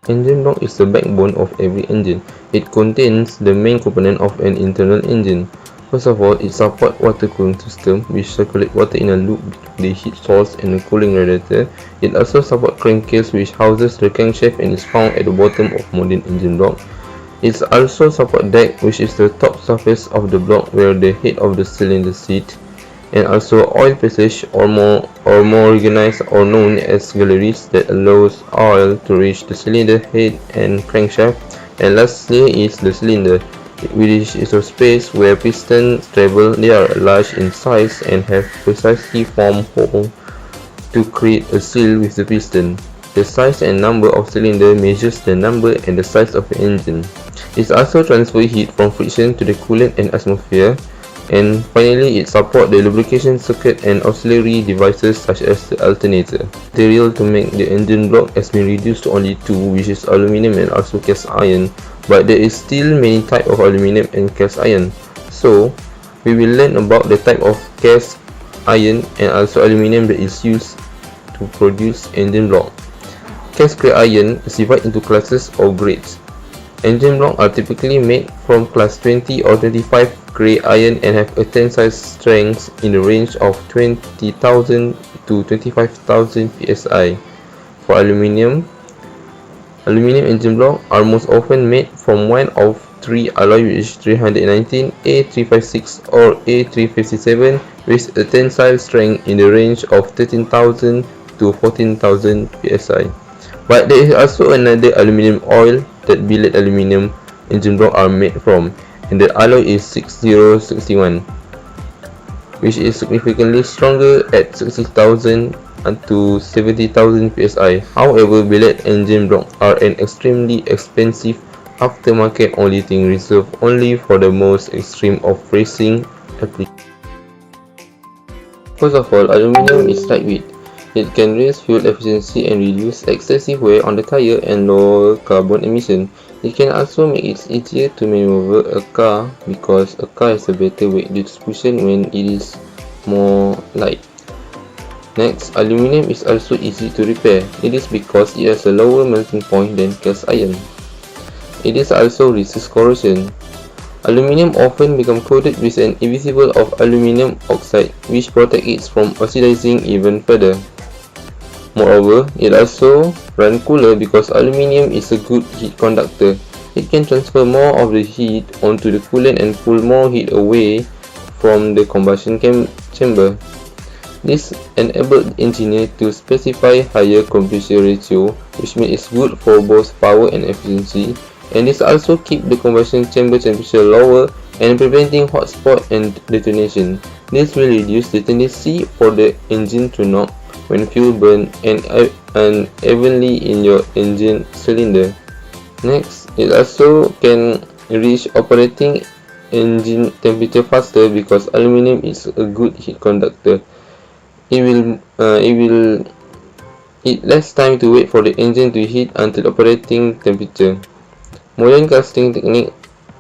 Engine block is the backbone of every engine. It contains the main component of an internal engine. First of all, it supports water cooling system, which circulate water in a loop between the heat source and the cooling radiator. It also supports crankcase, which houses the crankshaft and is found at the bottom of modern engine block. It also supports deck, which is the top surface of the block where the head of the cylinder sits, and also oil passage, or more organized or known as galleries, that allows oil to reach the cylinder head and crankshaft. And lastly is the cylinder, which is a space where pistons travel. They are large in size and have precisely formed holes to create a seal with the piston. The size and number of cylinder measures the number and the size of the engine. It also transfers heat from friction to the coolant and atmosphere. And finally, it supports the lubrication circuit and auxiliary devices such as the alternator. Material to make the engine block has been reduced to only two, which is aluminium and also cast iron, but there is still many types of aluminium and cast iron. So, we will learn about the type of cast iron and also aluminium that is used to produce engine block. Cast iron is divided into classes or grades. Engine blocks are typically made from class 20 or 25 grade iron and have a tensile strength in the range of 20,000 to 25,000 psi. For aluminium engine blocks are most often made from one of three alloys, which is 319, A356 or A357, with a tensile strength in the range of 13,000 to 14,000 psi. But there is also another aluminium oil that billet aluminium engine blocks are made from, and the alloy is 6061, which is significantly stronger at 60,000 to 70,000 psi. However, billet engine blocks are an extremely expensive aftermarket only thing reserved only for the most extreme of racing applications. First of all, aluminium is lightweight. It can raise fuel efficiency and reduce excessive wear on the tire and lower carbon emission. It can also make it easier to maneuver a car because a car has a better weight distribution when it is more light. Next, aluminium is also easy to repair. It is because it has a lower melting point than cast iron. It is also resists corrosion. Aluminium often becomes coated with an invisible of aluminium oxide, which protects it from oxidizing even further. Moreover, it also runs cooler because aluminium is a good heat conductor. It can transfer more of the heat onto the coolant and pull more heat away from the combustion chamber. This enabled the engineer to specify higher compression ratio, which means it's good for both power and efficiency, and this also keeps the combustion chamber temperature lower and preventing hot spot and detonation. This will reduce the tendency for the engine to knock when fuel burn and unevenly in your engine cylinder. Next, it also can reach operating engine temperature faster because aluminium is a good heat conductor. It will less time to wait for the engine to heat until operating temperature. Modern casting technique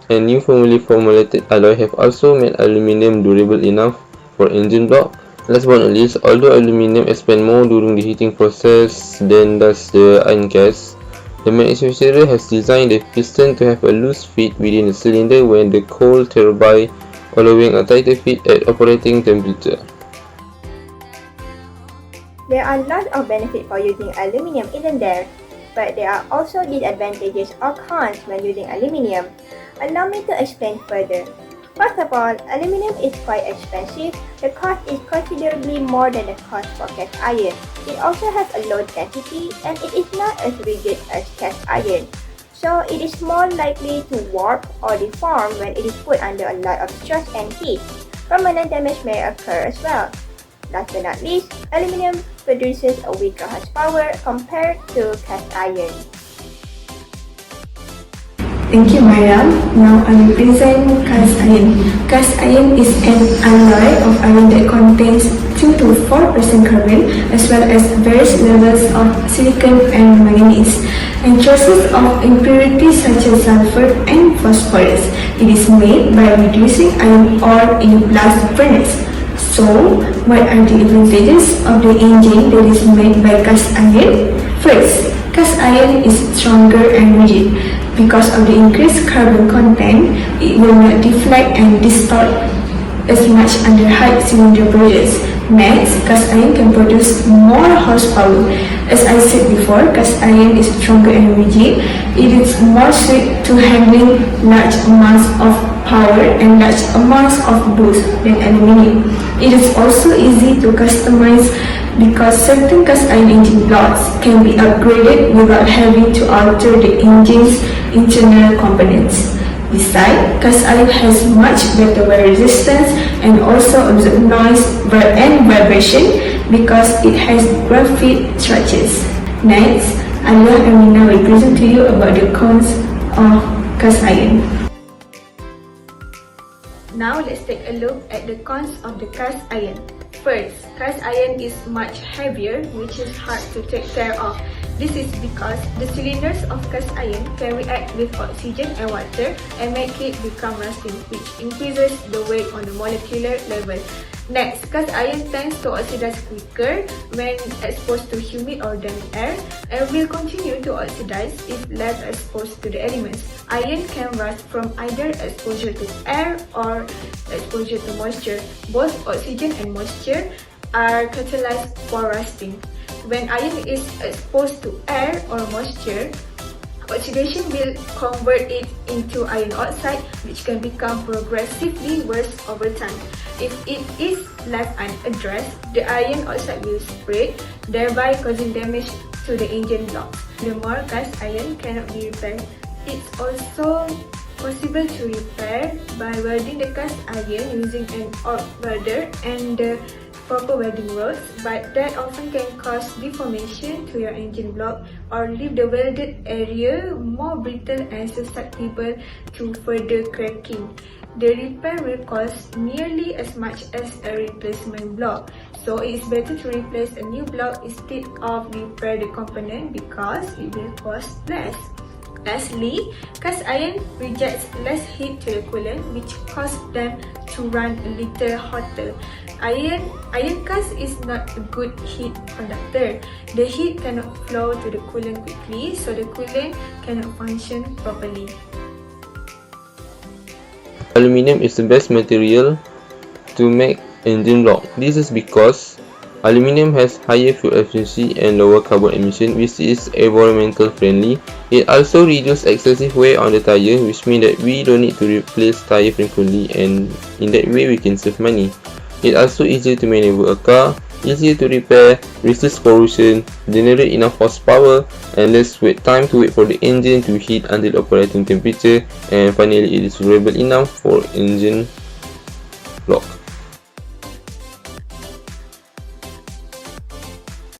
and new formulated alloy have also made aluminium durable enough for engine block. Last but not least, although aluminium expands more during the heating process than does the iron cast, the manufacturer has designed the piston to have a loose fit within the cylinder when the coal turbine, allowing a tighter fit at operating temperature. There are lots of benefits for using aluminium, isn't there? But there are also disadvantages or cons when using aluminium. Allow me to explain further. First of all, aluminium is quite expensive. The cost is considerably more than the cost for cast iron. It also has a low density and it is not as rigid as cast iron. So it is more likely to warp or deform when it is put under a lot of stress and heat. Permanent damage may occur as well. Last but not least, aluminium produces a weaker horsepower compared to cast iron. Thank you, Mariam. Now I will present cast iron. Cast iron is an alloy of iron that contains 2 to 4% carbon as well as various levels of silicon and manganese and traces of impurities such as sulfur and phosphorus. It is made by reducing iron ore in a blast furnace. So, what are the advantages of the engine that is made by cast iron? First, Cast iron is stronger and rigid. Because of the increased carbon content, it will not deflect and distort as much under high cylinder pressures. Next, cast iron can produce more horsepower. As I said before, cast iron is stronger and rigid. It is more suited to handling large amounts of power and large amounts of boost than aluminium. It is also easy to customize because certain cast iron engine blocks can be upgraded without having to alter the engine's internal components. Besides, cast iron has much better wear resistance and also absorb noise and vibration because it has graphite structures. Next, Alia and Mina will present to you about the cons of cast iron. Now let's take a look at the cons of the cast iron. First, cast iron is much heavier, which is hard to take care of. This is because the cylinders of cast iron can react with oxygen and water and make it become rusting, which increases the weight on the molecular level. Next, cast iron tends to oxidize quicker when exposed to humid or damp air and will continue to oxidize if left exposed to the elements. Iron can rust from either exposure to air or exposure to moisture. Both oxygen and moisture are catalyzed for rusting. When iron is exposed to air or moisture, oxidation will convert it into iron oxide, which can become progressively worse over time. If it is left unaddressed, the iron oxide will spread, thereby causing damage to the engine blocks. The more cast iron cannot be repaired. It's also possible to repair by welding the cast iron using an arc welder and the proper welding rods, but that often can cause deformation to your engine block or leave the welded area more brittle and susceptible to further cracking. The repair will cost nearly as much as a replacement block, so it is better to replace a new block instead of repair the component because it will cost less. Lastly, cast iron rejects less heat to the coolant, which causes them to run a little hotter. Iron cast is not a good heat conductor. The heat cannot flow to the coolant quickly, so the coolant cannot function properly. Aluminium is the best material to make engine block. This is because aluminium has higher fuel efficiency and lower carbon emission, which is environmental friendly. It also reduces excessive wear on the tire, which means that we don't need to replace tire frequently, and in that way we can save money. It's also easier to maneuver a car, easier to repair, resist corrosion, generate enough horsepower, and less wait time to wait for the engine to heat until operating temperature, and finally it is durable enough for engine block.